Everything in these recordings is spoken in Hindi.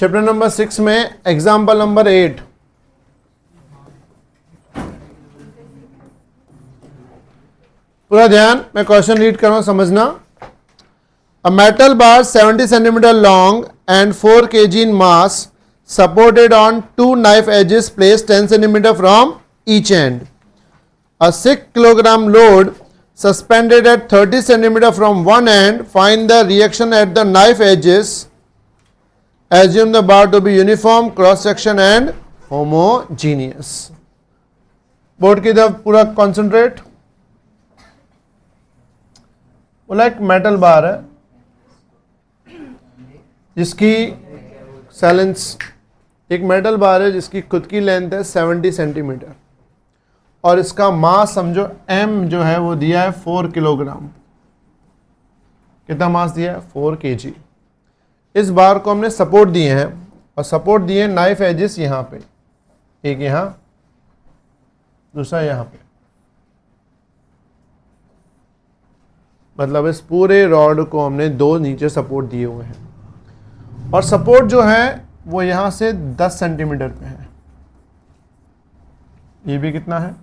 चैप्टर नंबर 6 में एग्जाम्पल नंबर 8, पूरा ध्यान, मैं क्वेश्चन रीड कर रहा हूं, समझना। A metal bar 70 centimetre long and 4 kg in mass supported on 2 knife edges placed 10 centimeter from each end. A 6 kilogram load suspended at 30 centimeter from one end. Find the reaction at the knife edges. Assume the bar to be uniform, cross section and homogeneous. Board की तरफ पूरा कॉन्सेंट्रेट। बोला एक मेटल बार है जिसकी सैलेंस, एक मेटल बार है जिसकी खुद की लेंथ है 70 सेंटीमीटर और इसका मास समझो m जो है वो दिया है 4 किलोग्राम। कितना मास दिया है? 4 kg। इस बार को हमने सपोर्ट दिए हैं और सपोर्ट दिए नाइफ एजेस यहाँ पे, एक यहाँ, दूसरा यहाँ पे। मतलब इस पूरे रॉड को हमने दो नीचे सपोर्ट दिए हुए हैं और सपोर्ट जो है वो यहाँ से 10 सेंटीमीटर पे है। ये भी कितना है?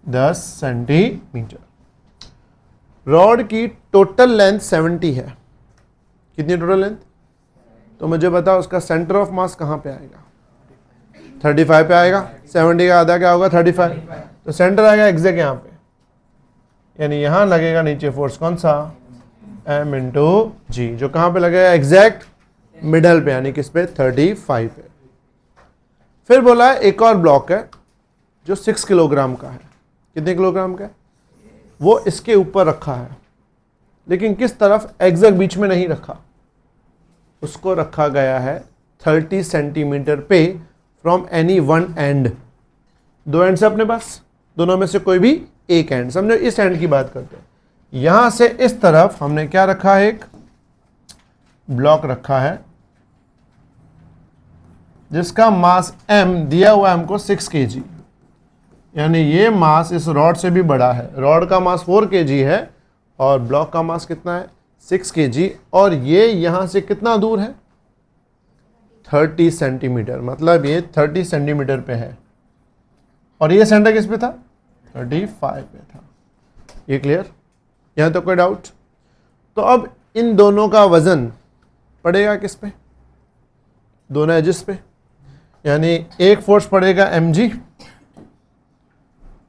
10 सेंटीमीटर। रॉड की टोटल लेंथ 70 है। कितनी टोटल लेंथ? तो मुझे बताओ उसका सेंटर ऑफ मास कहाँ पे आएगा? 35 पे आएगा। 70 का आधा क्या होगा? 35। तो सेंटर आएगा एग्जैक्ट यहाँ पे, यानी यहाँ लगेगा नीचे फोर्स कौन सा? m इंटू जी, जो कहाँ पे लगेगा? एग्जैक्ट मिडल पे, यानी किस पे? 35 पे। फिर बोला है एक और ब्लॉक है जो 6 किलोग्राम का है। कितने किलोग्राम का है? वो इसके ऊपर रखा है, लेकिन किस तरफ? एग्जैक्ट बीच में नहीं रखा, उसको रखा गया है 30 सेंटीमीटर पे फ्रॉम एनी वन एंड। दो एंड से अपने पास, दोनों में से कोई भी एक एंड, समझो इस एंड की बात करते हैं। यहां से इस तरफ हमने क्या रखा है? एक ब्लॉक रखा है जिसका मास m दिया हुआ है हमको 6 kg, यानी ये मास इस रॉड से भी बड़ा है। रॉड का मास 4 kg है और ब्लॉक का मास कितना है? 6 kg। और ये यहां से कितना दूर है? 30 सेंटीमीटर। मतलब ये 30 सेंटीमीटर पे है और ये सेंटर किस पे था? 35 पे था। ये क्लियर? यहां तो कोई डाउट? तो अब इन दोनों का वजन पड़ेगा किस पे? दोनों एजेस पे, यानी एक फोर्स पड़ेगा mg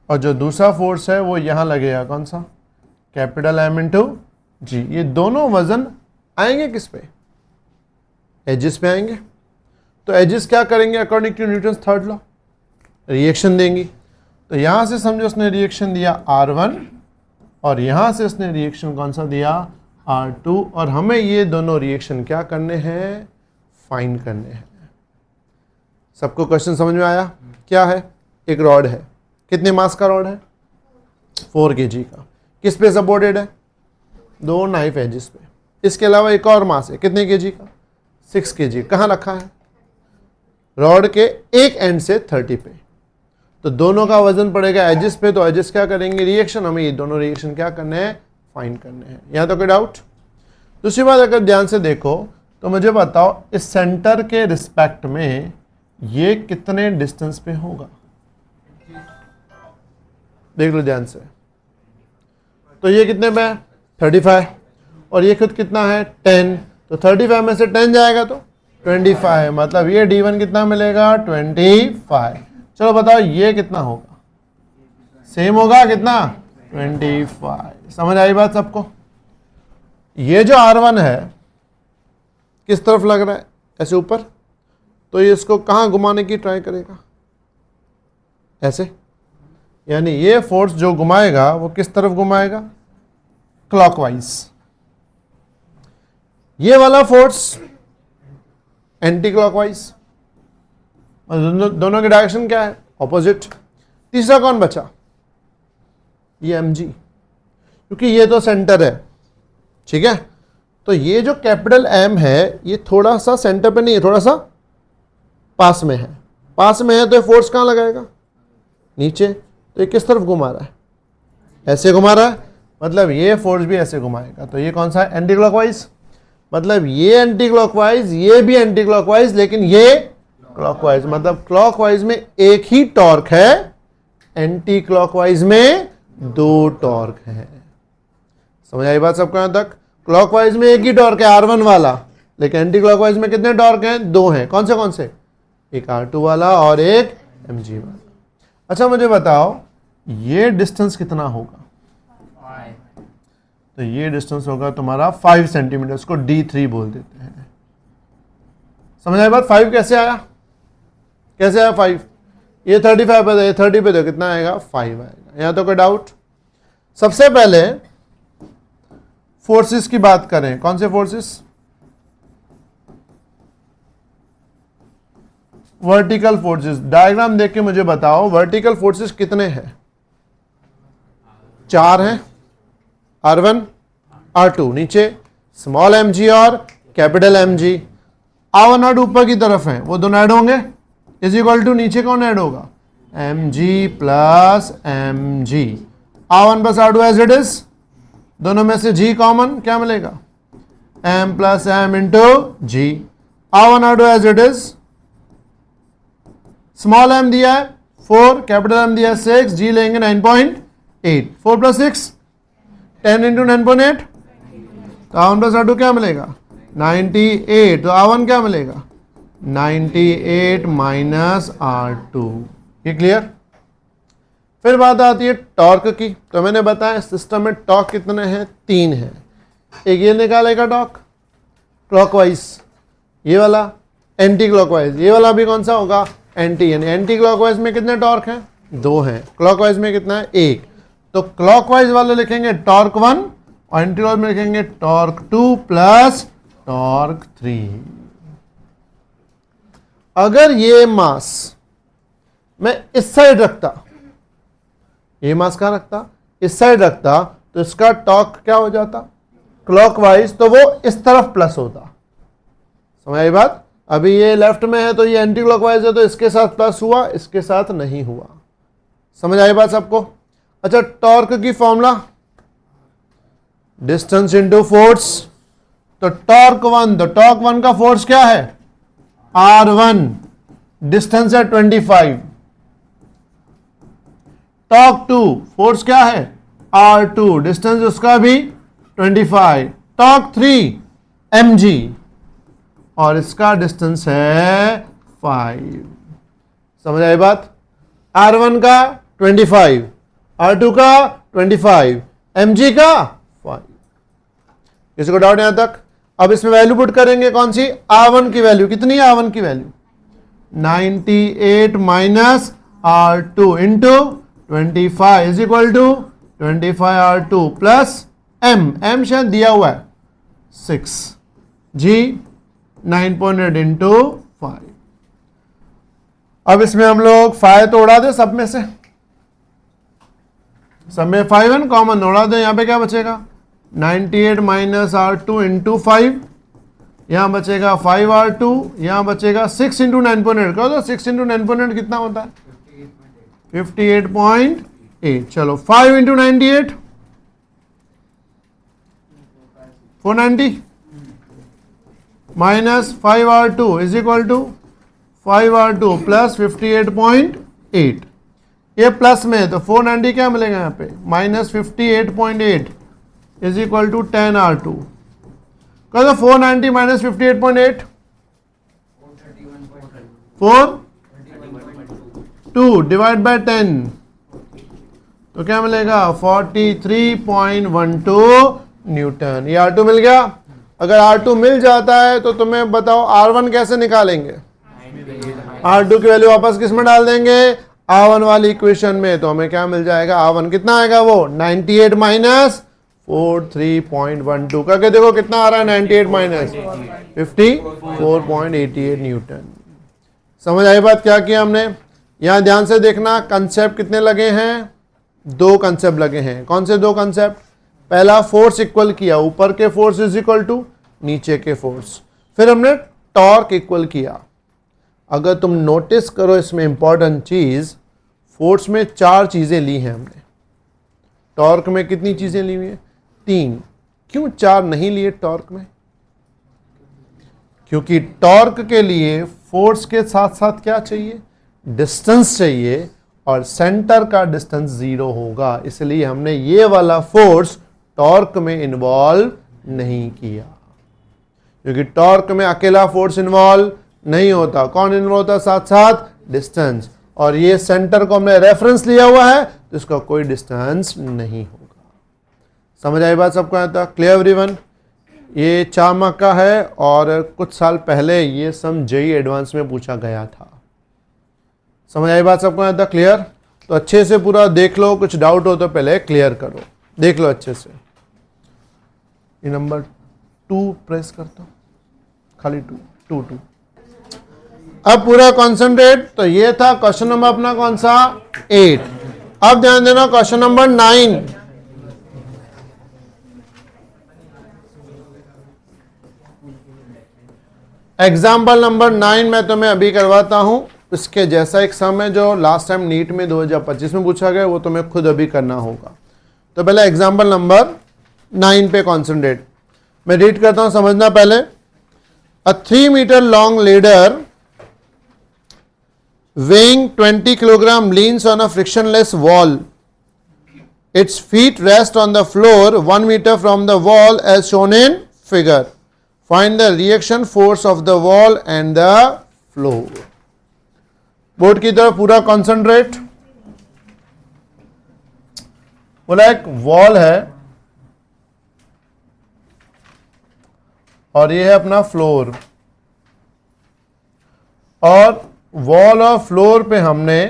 और जो दूसरा फोर्स है वो यहां लगेगा कौन सा? कैपिटल M इंटू जी। ये दोनों वजन आएंगे किस पे? एजेस पे आएंगे। तो एजेस क्या करेंगे? According to Newton's third law reaction देंगी। तो यहां से समझो उसने रिएक्शन दिया R1 और यहां से उसने रिएक्शन कौन सा दिया? R2। और हमें ये दोनों रिएक्शन क्या करने हैं? फाइंड करने हैं। सबको क्वेश्चन समझ में आया? क्या है? एक रॉड है, कितने मास का रॉड है? 4 kg का। किस पे सपोर्टेड है? दो नाइफ एजेस पे। इसके अलावा एक और मास है, कितने kg का? 6 kg। कहाँ रखा है? रॉड के एक एंड से 30 पे। तो दोनों का वजन पड़ेगा एजेस पे। तो एजेस क्या करेंगे? रिएक्शन। हमें ये दोनों रिएक्शन क्या करने हैं? फाइंड करने हैं। यहाँ तो कोई डाउट? दूसरी बात, अगर ध्यान से देखो तो मुझे बताओ इस सेंटर के रिस्पेक्ट में ये कितने डिस्टेंस पे होगा? देख लो ध्यान से। तो ये कितने पे है? 35 और ये खुद कितना है? 10। तो 35 में से 10 जाएगा तो 25, मतलब ये D1 कितना मिलेगा? 25। चलो बताओ ये कितना होगा? सेम होगा कितना? 25। समझ आई बात सबको? ये जो R1 है किस तरफ लग रहा है? ऐसे ऊपर। तो ये इसको कहाँ घुमाने की ट्राई करेगा? ऐसे। यानी ये फोर्स जो घुमाएगा वो किस तरफ घुमाएगा? क्लॉकवाइज। ये वाला फोर्स एंटी क्लॉकवाइज। दोनों की डायरेक्शन क्या है? ऑपोजिट। तीसरा कौन बचा? ये mg, क्योंकि ये तो सेंटर है, ठीक है। तो ये जो कैपिटल M है ये थोड़ा सा सेंटर पे नहीं है, थोड़ा सा पास में है। पास में है तो ये फोर्स कहाँ लगाएगा? नीचे। तो ये किस तरफ घुमा रहा है? ऐसे घुमा रहा है, मतलब ये फोर्स भी ऐसे घुमाएगा। तो ये कौन सा है? Anti clockwise. मतलब ये एंटी क्लॉकवाइज, ये भी एंटी क्लॉकवाइज, लेकिन ये क्लॉकवाइज, मतलब क्लॉकवाइज में एक ही टॉर्क है, एंटी क्लॉकवाइज में दो टॉर्क है। समझ आई बात सबको यहां तक? क्लॉकवाइज में एक ही टॉर्क है R1 वाला, लेकिन एंटी क्लॉकवाइज में कितने टॉर्क हैं? दो हैं। कौन से? एक R2 वाला और एक mg वाला। अच्छा मुझे बताओ ये डिस्टेंस कितना होगा? तो ये डिस्टेंस होगा तुम्हारा 5 सेंटीमीटर, उसको D3 बोल देते हैं। समझ आई बात? 5 कैसे आया? 5? ये 35 पे, ये 30 पे, तो कितना आएगा? 5 आएगा। यहां तो कोई डाउट? सबसे पहले फोर्सेस की बात करें। कौन से फोर्सेस? Vertical forces. डायग्राम देख के मुझे बताओ वर्टिकल फोर्सेस कितने हैं? 4 हैं। R1 R2 नीचे, स्मॉल mg और कैपिटल mg। R1 R2 ऊपर की तरफ है, वो दोनों ऐड होंगे, इज इक्वल टू नीचे कौन ऐड होगा? mg plus mg। R1 plus R2 as it is, दोनों में से g कॉमन, क्या मिलेगा? m plus m into g। R1 R2 as it is, small m दिया है 4, कैपिटल M दिया है 6, g लेंगे 9.8, 4 प्लस 6 10 इंटू 9.8, तो R1 प्लस R2 क्या मिलेगा? 98। तो R1 क्या मिलेगा? 98 माइनस R2। ये क्लियर? फिर बात आती है टॉर्क की। तो मैंने बताया सिस्टम में टॉर्क कितने हैं? 3 हैं। एक ये निकालेगा टॉर्क क्लॉकवाइज, ये वाला एंटी क्लॉकवाइज, ये वाला भी कौन सा होगा? एंटी। यानी एंटी क्लॉकवाइज में कितने टॉर्क हैं? 2 हैं। क्लॉकवाइज में कितना है? 1। तो क्लॉकवाइज वाले लिखेंगे टॉर्क 1 और एंटी क्लॉकवाइज में लिखेंगे टॉर्क 2 प्लस टॉर्क 3। अगर ये मास मैं इस साइड रखता, ये मास कहां रखता? इस साइड रखता, तो इसका टॉर्क क्या हो जाता? क्लॉकवाइज, तो वो इस तरफ प्लस होता। समझ आई बात? अभी ये लेफ्ट में है तो ये एंटी क्लॉकवाइज है, तो इसके साथ प्लस हुआ, इसके साथ नहीं हुआ। समझ आई बात सबको? अच्छा टॉर्क की फॉर्मूला डिस्टेंस इंटू फोर्स। तो टॉर्क 1, तो टॉर्क 1 का फोर्स क्या है? R1, डिस्टेंस है 25। टॉर्क 2 फोर्स क्या है? R2, डिस्टेंस उसका भी 25। टॉर्क 3 mg और इसका डिस्टेंस है 5। समझ आई बात? R1 का 25, R2 का 25, mg का 5। किसी को डाउट यहां तक? अब इसमें वैल्यू पुट करेंगे, कौन सी? R1 की वैल्यू कितनी है? R1 की value 98 minus R2 into 25 is equal to 25 R2 plus m शायद दिया हुआ है 6, g 9.8 इंटू 5। अब इसमें हम लोग 5 तो उड़ा दे, सब में से, सब में 5 है, कॉमन उड़ा दे। यहां पे क्या बचेगा? 98 माइनस R2 इंटू 5, यहां बचेगा 5 R2, यहां बचेगा 6 इंटू 9.8। कहो तो 6 इंटू 9.8 कितना होता है? 58.8। चलो 5 into 98 490 minus 5 R2 is equal to 5 R2 plus 58.8। ये प्लस में है तो 490 क्या मिलेगा यहाँ पे? Minus 58.8 is equal to 10 R2। कह दो 490 माइनस 58.8 4 डिवाइड बाय 10, तो क्या मिलेगा? 43.12 न्यूटन। ये R2 मिल गया। अगर R2 मिल जाता है तो तुम्हें बताओ R1 कैसे निकालेंगे? R2 की वैल्यू वापस किस में डाल देंगे? R1 वाली इक्वेशन में। तो हमें क्या मिल जाएगा? R1 कितना आएगा? वो 98 माइनस 43.12 करके देखो कितना आ रहा है? 98 माइनस 54.88 न्यूटन। समझ आई बात? क्या किया हमने? यहां ध्यान से देखना, कंसेप्ट कितने लगे हैं? 2 कंसेप्ट लगे हैं। कौन से 2 कंसेप्ट? पहला फोर्स इक्वल किया, ऊपर के फोर्स इज इक्वल टू नीचे के फोर्स। फिर हमने टॉर्क इक्वल किया। अगर तुम नोटिस करो इसमें इंपॉर्टेंट चीज, फोर्स में 4 चीजें ली हैं हमने, टॉर्क में कितनी चीजें ली हुई है? 3। क्यों 4 नहीं लिए टॉर्क में? क्योंकि टॉर्क के लिए फोर्स के साथ साथ क्या चाहिए, डिस्टेंस चाहिए, और सेंटर का डिस्टेंस 0 होगा, इसलिए हमने ये वाला फोर्स टॉर्क में इन्वॉल्व नहीं किया। क्योंकि टॉर्क में अकेला फोर्स इन्वॉल्व नहीं होता, कौन इन्वॉल्व होता, साथ साथ डिस्टेंस, और ये सेंटर को हमने रेफरेंस लिया हुआ है तो इसका कोई डिस्टेंस नहीं होगा। समझ आई बात सबको? आता क्लियर एवरीवन? ये 4 मार्क का है और कुछ साल पहले ये सम जेईई एडवांस में पूछा गया था। समझ आई बात सबको? आता क्लियर? तो अच्छे से पूरा देख लो, कुछ डाउट हो तो पहले क्लियर करो, देख लो अच्छे से। ये नंबर 2 प्रेस करता हूँ, खाली 2 अब पूरा कॉन्सेंट्रेट। तो ये था क्वेश्चन नंबर अपना कौन सा, 8। अब ध्यान देना क्वेश्चन नंबर 9। एग्जाम्पल नंबर 9 मैं तुम्हें अभी करवाता हूं। इसके जैसा एक सम है जो लास्ट टाइम नीट में 2025 में पूछा गया, वो तुम्हें खुद अभी करना होगा। तो पहले एग्जाम्पल नंबर 9 पे कॉन्सेंट्रेट। मैं रीड करता हूं, समझना पहले। A 3 metre long ladder weighing 20 kilogram leans on a frictionless wall. Its feet rest on the floor 1 meter from the wall as shown in figure. Find the reaction force of the wall and the floor. Board की तरफ पूरा कॉन्सेंट्रेट। बोला एक वॉल है और ये है अपना फ्लोर, और वॉल और फ्लोर पे हमने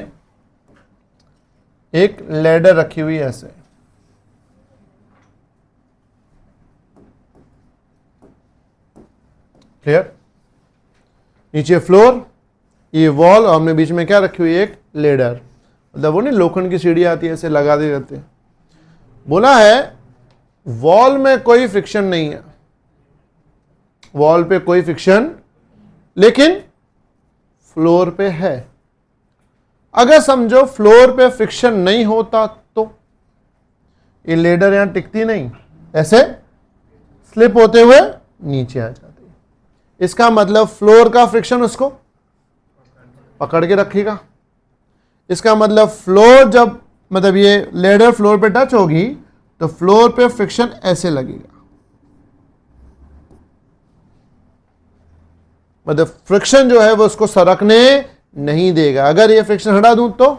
एक लैडर रखी हुई है ऐसे। क्लियर? नीचे फ्लोर, ये वॉल, और हमने बीच में क्या रखी हुई है, एक लैडर। मतलब वो नहीं लोखंड की सीढ़ी आती है ऐसे लगा दे रहते हैं। बोला है वॉल में कोई फ्रिक्शन नहीं है, वॉल पे कोई फ्रिक्शन, लेकिन फ्लोर पे है। अगर समझो फ्लोर पे फ्रिक्शन नहीं होता तो ये लेडर यहां टिकती नहीं, ऐसे स्लिप होते हुए नीचे आ जाती। इसका मतलब फ्लोर का फ्रिक्शन उसको पकड़ के रखेगा। इसका मतलब फ्लोर जब, मतलब ये लेडर फ्लोर पे टच होगी तो फ्लोर पे फ्रिक्शन ऐसे लगेगा, मतलब फ्रिक्शन जो है वो उसको सरकने नहीं देगा। अगर ये फ्रिक्शन हटा दूं तो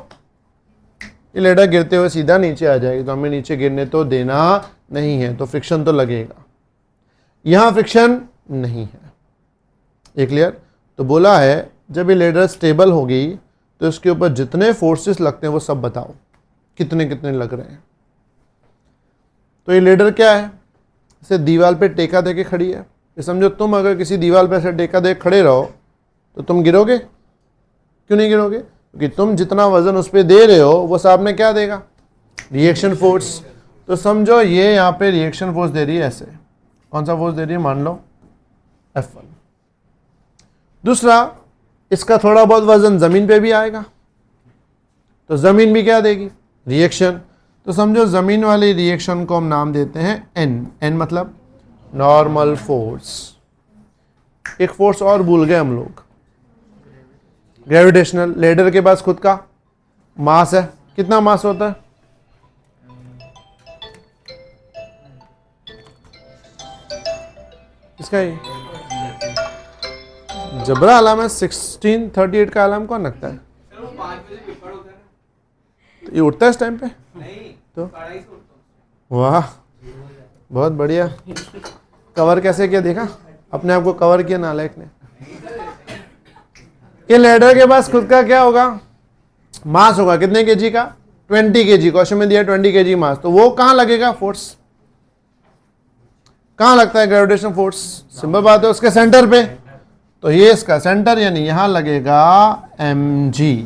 ये लेडर गिरते हुए सीधा नीचे आ जाएगी, तो हमें नीचे गिरने तो देना नहीं है, तो फ्रिक्शन तो लगेगा। यहां फ्रिक्शन नहीं है। ये क्लियर? तो बोला है जब ये लेडर स्टेबल होगी तो इसके ऊपर जितने फोर्सेस लगते हैं वो सब बताओ कितने कितने लग रहे हैं। तो ये लेडर क्या है, इसे दीवार पे टेका देके खड़ी है। ये समझो तुम अगर किसी दीवार पे ऐसे टेका दे खड़े रहो तो तुम गिरोगे? क्यों नहीं गिरोगे? क्योंकि तुम जितना वजन उस पर दे रहे हो वो सामने क्या देगा, रिएक्शन फोर्स। तो समझो ये यहाँ पे रिएक्शन फोर्स दे रही है ऐसे। कौन सा फोर्स दे रही है? मान लो F1। दूसरा, इसका थोड़ा बहुत वजन जमीन पे भी आएगा, तो जमीन भी क्या देगी, रिएक्शन। तो समझो जमीन वाली रिएक्शन को हम नाम देते हैं N। N मतलब नॉर्मल फोर्स। एक फोर्स और भूल गए हम लोग, ग्रेविटेशनल। लेडर के पास खुद का मास है, कितना मास होता है? इसका ही जबरा अलार्म है। 1638 का अलार्म कौन रखता है? तो ये उठता है इस टाइम पे? तो वाह, बहुत बढ़िया। कवर कैसे किया देखा? अपने आप को कवर किया नालायक ने। ये लेडर के पास खुद का क्या होगा, मास होगा। कितने केजी का? 20 केजी। क्वेश्चन में दिया 20 केजी मास। तो वो कहां लगेगा फोर्स? कहां लगता है ग्रेविटेशन फोर्स? सिंपल बात है, उसके सेंटर पे। तो ये इसका सेंटर, यानी यहां लगेगा mg।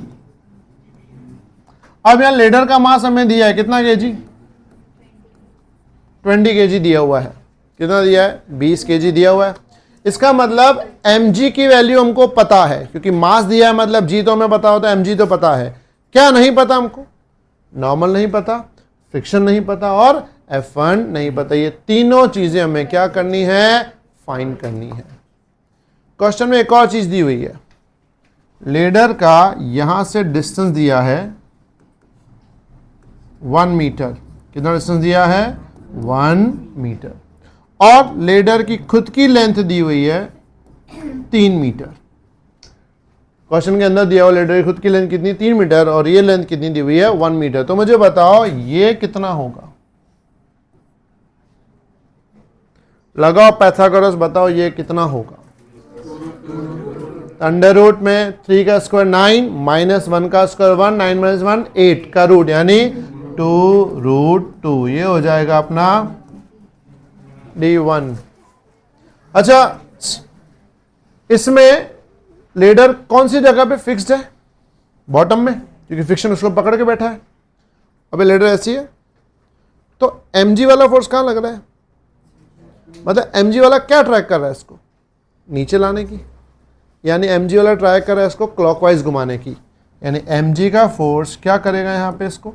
अब यहां लेडर का मास हमें दिया है कितना केजी? 20 केजी दिया हुआ है। कितना दिया है? 20 केजी दिया हुआ है। इसका मतलब mg की वैल्यू हमको पता है, क्योंकि मास दिया है मतलब g तो हमें पता होता है, mg तो पता है। क्या नहीं पता हमको? नॉर्मल नहीं पता, फ्रिक्शन नहीं पता, और F1 नहीं पता। ये तीनों चीजें हमें क्या करनी है? फाइंड करनी है। क्वेश्चन में एक और चीज दी हुई है, लेडर का यहां से डिस्टेंस दिया है 1 मीटर। कितना डिस्टेंस दिया है? 1 मीटर। और लेडर की खुद की लेंथ दी हुई है 3 मीटर। क्वेश्चन के अंदर दिया हुआ लेडर की खुद की लेंथ कितनी? 3 मीटर, और ये लेंथ कितनी दी हुई है? 1 मीटर। तो मुझे बताओ ये कितना होगा? लगाओ पाइथागोरस, बताओ ये कितना होगा? अंडर रूट में 3 का स्क्वायर 9, माइनस 1 का स्क्वायर 1, 9 माइनस 1 8 का रूट यानी 2√2। ये हो जाएगा अपना D1। अच्छा, इसमें लेडर कौन सी जगह पे फिक्स्ड है? बॉटम में, क्योंकि फ्रिक्शन उसको पकड़ के बैठा है। अबे लेडर ऐसी है तो mg वाला फोर्स कहां लग रहा है? मतलब mg वाला क्या ट्रैक कर रहा है इसको? नीचे लाने की, यानी mg वाला ट्राई कर रहा है इसको क्लॉकवाइज घुमाने की, यानी mg का फोर्स क्या करेगा? यहां पे इसको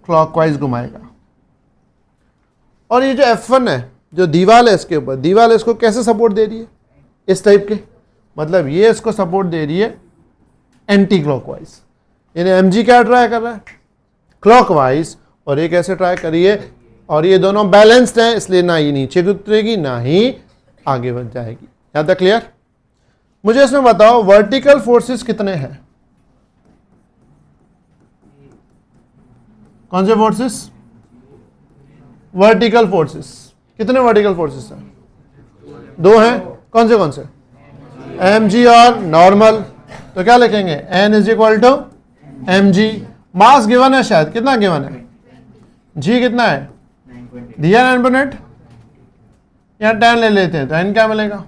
क्लॉकवाइज घुमाएगा। और ये जो F1 है, जो दीवार है इसके ऊपर, दीवार इसको कैसे सपोर्ट दे रही है? इस टाइप के, मतलब ये इसको सपोर्ट दे रही है एंटी क्लॉकवाइज, यानी mg क्या ट्राई कर रहा है? क्लॉकवाइज। और ये कैसे ट्राई करिए? और ये दोनों बैलेंस्ड हैं, इसलिए ना ये नीचे उतरेगी ना ही आगे बढ़ जाएगी। यहां तक क्लियर? मुझे इसमें बताओ वर्टिकल फोर्सेस कितने हैं? कौन से फोर्सेस? Vertical forces. कितने वर्टिकल फोर्सेस हैं? 2 हैं। कौन से? mg और नॉर्मल। तो क्या लिखेंगे? n is equal to mg। Mass given है शायद, कितना गिवन है? g कितना है? दिया 9.8, यहाँ 10 ले लेते हैं तो n क्या मिलेगा?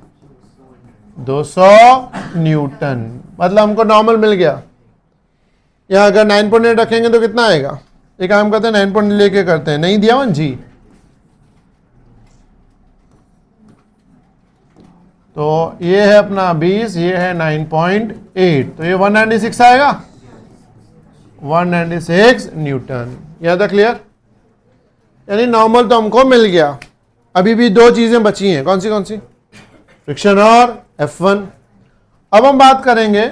200 न्यूटन। मतलब हमको नॉर्मल मिल गया। यहाँ अगर 9.8 रखेंगे तो कितना आएगा? एक काम करते हैं 9.8 लेके करते हैं, नहीं दिया 1 जी, तो ये है अपना 20, ये है 9.8, तो ये 196 आएगा, 196 न्यूटन। यह था क्लियर? यानी नॉर्मल तो हमको मिल गया। अभी भी 2 चीजें बची हैं। कौन सी? फ्रिक्शन और F1। अब हम बात करेंगे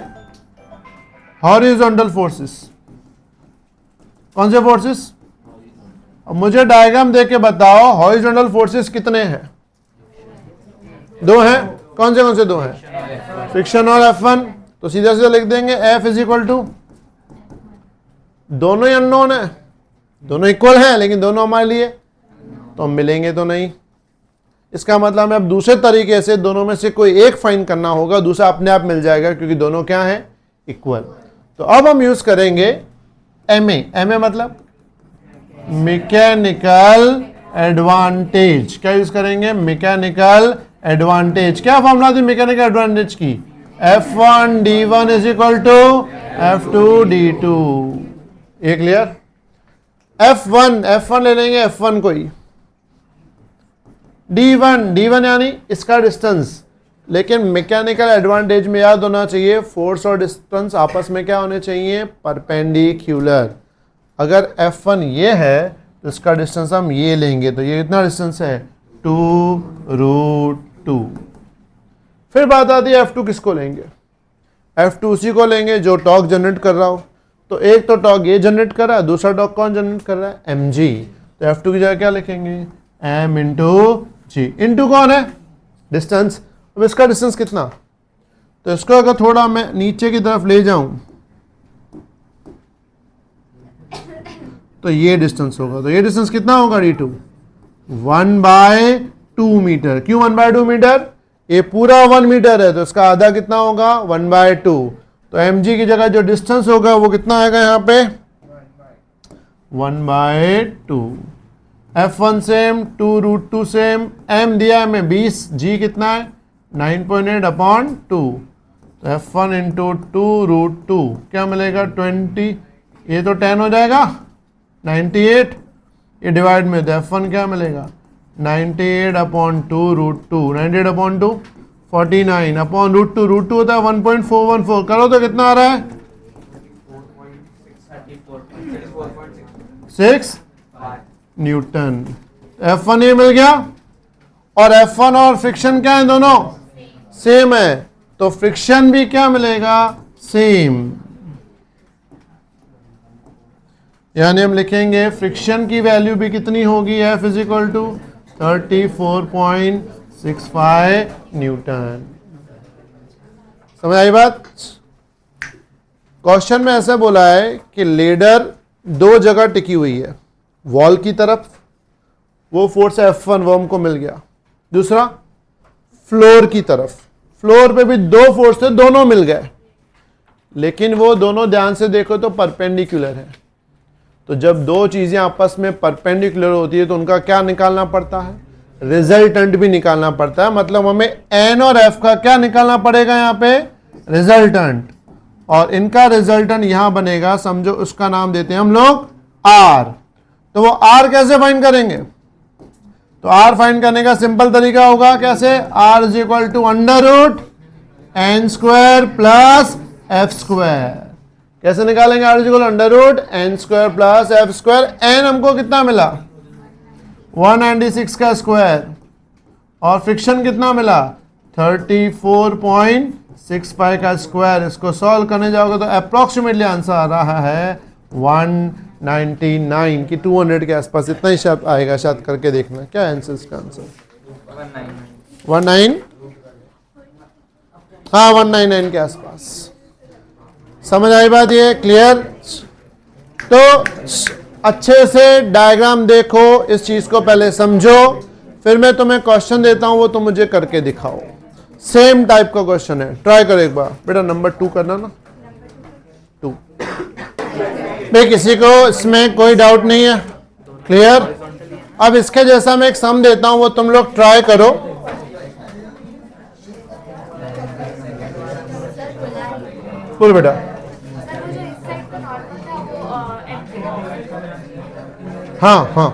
हॉरिजॉन्टल फोर्सेस। कौन से फोर्सेस? अब मुझे डायग्राम देख के बताओ हॉरिजॉन्टल फोर्सेस कितने हैं? 2 हैं। कौन से 2 हैं? फ्रिक्शन और F1। तो सीधा लिख देंगे F इज इक्वल टू, दोनों ही अननोन है, दोनों इक्वल हैं, लेकिन दोनों हमारे लिए तो हम मिलेंगे तो नहीं। इसका मतलब हमें अब दूसरे तरीके से दोनों में से कोई एक फाइंड करना होगा, दूसरा अपने आप मिल जाएगा क्योंकि दोनों क्या हैं? इक्वल। तो अब हम यूज करेंगे MA मतलब मैकेनिकल एडवांटेज। क्या यूज करेंगे? Mechanical advantage. क्या फॉर्मूला थी मैकेनिकल एडवांटेज की? F1 D1 is equal to F2 D2। ये क्लियर? F1 ले लेंगे, F1 को ही। D1 यानी इसका डिस्टेंस, लेकिन मैकेनिकल एडवांटेज में याद होना चाहिए फोर्स और डिस्टेंस आपस में क्या होने चाहिए? परपेंडिकुलर। अगर F1 ये है तो इसका डिस्टेंस हम ये लेंगे, तो ये कितना डिस्टेंस है? 2√2। फिर बात आती है F2 किसको लेंगे? F2 उसी को लेंगे जो टॉर्क जनरेट कर रहा हो। तो एक तो टॉर्क ये जनरेट कर रहा है, दूसरा टॉर्क कौन जनरेट कर रहा है? mg। तो F2 की जगह क्या लिखेंगे? m इंटू जी। इंटू कौन है? डिस्टेंस। अब इसका डिस्टेंस कितना? तो इसको अगर थोड़ा मैं नीचे की तरफ ले जाऊं तो ये डिस्टेंस होगा। तो ये डिस्टेंस कितना होगा? D2 1/2 metre. क्यों 1/2 मीटर? ये पूरा 1 मीटर है तो इसका आधा कितना होगा? 1/2। तो mg की जगह जो डिस्टेंस होगा वो कितना आएगा यहाँ पे? 1/2। F1 सेम, 2√2 सेम, m दिया हमें 20, g कितना है? 9.8/2। तो F1 इंटू 2√2 क्या मिलेगा? 20। ये तो 10 हो जाएगा, 98। ये डिवाइड में तो F1 क्या मिलेगा? 98/2√2। 98/2 49/√2। √2 होता है 1.414। करो तो कितना आ रहा है? 6 न्यूटन। F1 ये मिल गया। और F1 और फ्रिक्शन क्या है? दोनों सेम है, तो फ्रिक्शन भी क्या मिलेगा, सेम। यानी हम लिखेंगे फ्रिक्शन की वैल्यू भी कितनी होगी, F is equal to 34.65 newton. समझ आई बात। क्वेश्चन में ऐसा बोला है कि लेडर दो जगह टिकी हुई है, वॉल की तरफ, वो फोर्स F1 वो हमको मिल गया। दूसरा फ्लोर की तरफ, फ्लोर पे भी दो फोर्स थे, दोनों मिल गए, लेकिन वो दोनों ध्यान से देखो तो परपेंडिकुलर है। तो जब दो चीजें आपस में परपेंडिकुलर होती है तो उनका क्या निकालना पड़ता है, रिजल्टेंट भी निकालना पड़ता है। मतलब हमें N और F का क्या निकालना पड़ेगा, यहाँ पे रिजल्टेंट, और इनका रिजल्टेंट यहां बनेगा, समझो उसका नाम देते हैं हम लोग R। तो वो R कैसे फाइंड करेंगे, तो R फाइंड करने का सिंपल तरीका होगा, कैसे, R is equal to √N square plus F square. कैसे निकालेंगे, R is equal √N square plus F square. N हमको कितना मिला, 196 का स्क्वायर, और फ्रिक्शन कितना मिला, 34.65 का स्क्वायर। इसको सॉल्व करने जाओगे तो अप्रोक्सीमेटली आंसर आ रहा है 199 की 200 के आसपास, इतना ही शायद आएगा, शायद करके देखना क्या आंसर, इसका आंसर 19, हाँ 199 के आसपास। समझ आई बात, ये क्लियर। तो अच्छे से डायग्राम देखो, इस चीज को पहले समझो, फिर मैं तुम्हें क्वेश्चन देता हूं, वो तुम मुझे करके दिखाओ। सेम टाइप का क्वेश्चन है, ट्राई करो एक बार बेटा। नंबर 2 करना ना, 2। भाई किसी को इसमें कोई डाउट नहीं है, क्लियर। अब इसके जैसा मैं एक सम देता हूं, वो तुम लोग ट्राई करो। बोल बेटा। हाँ हाँ,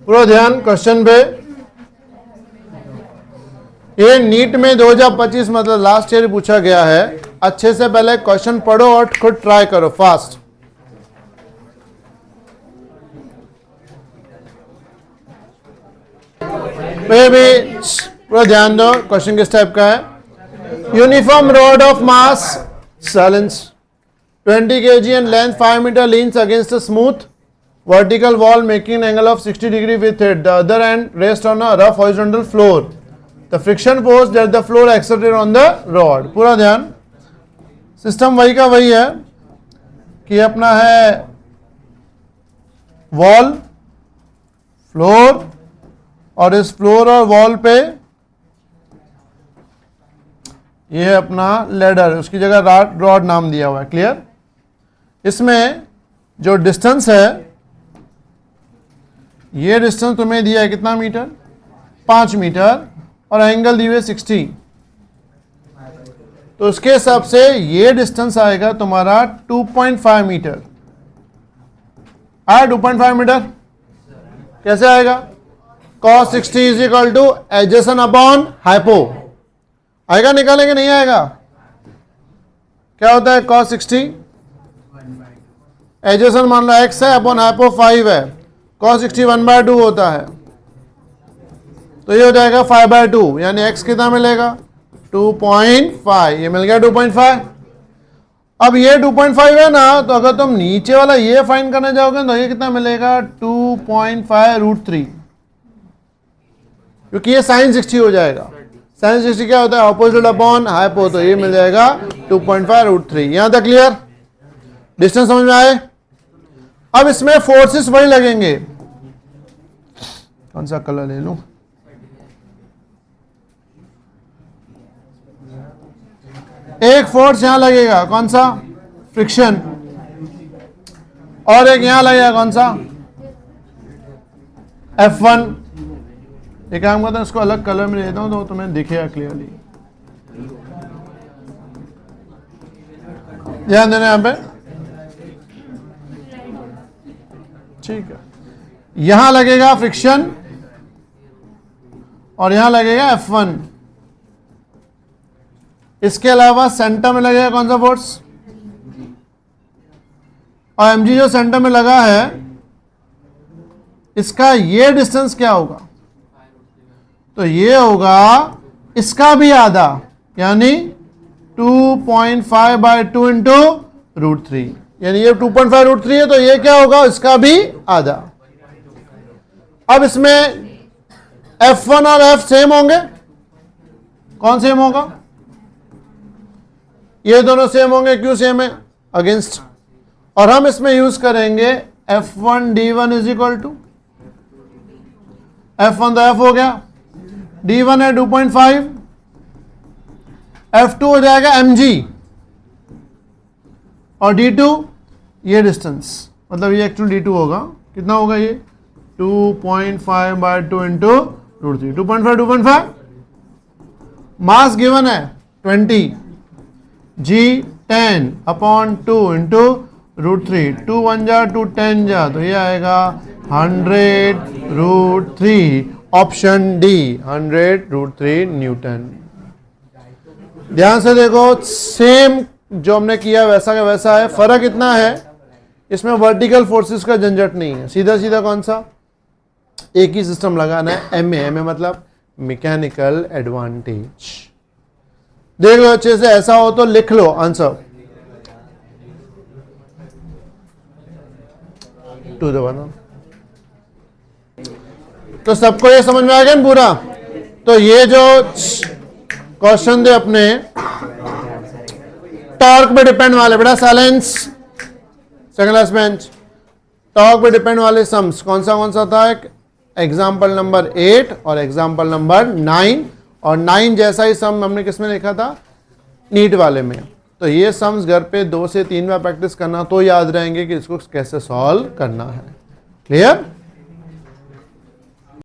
पूरा ध्यान क्वेश्चन पे। ये नीट में 2025 मतलब लास्ट ईयर पूछा गया है। अच्छे से पहले क्वेश्चन पढ़ो और खुद ट्राई करो फास्ट। पूरा ध्यान दो, क्वेश्चन किस टाइप का है। Uniform rod of mass silence 20 kg and length 5 meter leans against a smooth vertical wall making an angle of 60 degree with it. The other end rests on a rough horizontal floor. The friction force that the floor exerted on the rod. पूरा ध्यान, सिस्टम वही का वही है कि अपना है वॉल, फ्लोर, और इस फ्लोर और वॉल पे ये है अपना लेडर, उसकी जगह रॉड नाम दिया हुआ है, क्लियर। इसमें जो डिस्टेंस है, ये डिस्टेंस तुम्हें दिया है कितना मीटर, 5 मीटर, और एंगल दिए हुए 60। तो उसके हिसाब से ये डिस्टेंस आएगा तुम्हारा 2.5 मीटर। आया 2.5 मीटर, कैसे आएगा, cos 60 is equal two adjacent upon hypo. आएगा, निकालेंगे, नहीं आएगा। क्या होता है cos 60, एडजेसेंट मान लो x है, अपॉन हाइपो 5 है, cos 60 1/2 होता है, तो ये हो जाएगा 5/2, यानी x कितना मिलेगा 2.5, ये मिल गया 2.5। अब ये 2.5 है ना, तो अगर तुम नीचे वाला ये फाइंड करने जाओगे तो ये कितना मिलेगा 2.5√3, क्योंकि ये sin 60 हो जाएगा। sin 60 क्या होता है, ऑपोजिट अपॉन हाइपो, तो ये मिल जाएगा 2.5√3। यहां तक क्लियर, डिस्टेंस समझ में आए। अब इसमें फोर्सेस वही लगेंगे, कौन सा कलर ले लूं, एक फोर्स यहां लगेगा, कौन सा, फ्रिक्शन, और एक यहां लगेगा, कौन सा, F1। एक काम करता हूं, इसको अलग कलर में देता हूं तो तुम्हें दिखेगा क्लियरली। ध्यान देना यहां पे, ठीक है। यहां लगेगा फ्रिक्शन और यहां लगेगा F1। इसके अलावा सेंटर में लगेगा कौन सा फोर्स, और mg जो सेंटर में लगा है, इसका ये डिस्टेंस क्या होगा, तो ये होगा इसका भी आधा, यानी 2.5/2 इंटू √3, यानी ये 2.5 √3 है, तो ये क्या होगा, इसका भी आधा। अब इसमें F1 और F सेम होंगे, कौन सेम होगा, ये दोनों सेम होंगे, क्यों सेम है, अगेंस्ट, और हम इसमें यूज करेंगे F1 D1 is equal to F1 तो F हो गया, D1 है 2.5, F2 हो जाएगा mg, और D2 ये डिस्टेंस, मतलब ये एक्चुअली D2 होगा, कितना होगा ये 2.5/2 इंटू √3, 2.5 मास गिवन है 20, G 10/2 इंटू √3, 2 1 जा 2 10 जा, तो ये आएगा 100√3, ऑप्शन डी 100√3 न्यूटन। ध्यान से देखो, सेम जो हमने किया वैसा का वैसा है, फर्क इतना है इसमें वर्टिकल फोर्सेस का झंझट नहीं है, सीधा सीधा कौन सा, एक ही सिस्टम लगाना है, एमए मतलब मैकेनिकल एडवांटेज। देख लो अच्छे से, ऐसा हो तो लिख लो आंसर 2 the 1। तो सबको ये समझ में आ गया ना पूरा। तो ये जो क्वेश्चन थे अपने टॉर्क पे डिपेंड वाले, बेटा silence, second class bench, torque पे डिपेंड वाले सम्स कौन सा था, एक एग्जाम्पल नंबर 8 और एग्जाम्पल नंबर 9, और 9 जैसा ही सम हमने किस में लिखा था, नीट वाले में। तो ये सम्स घर पे 2 से 3 बार प्रैक्टिस करना तो याद रहेंगे कि इसको कैसे सॉल्व करना है। क्लियर।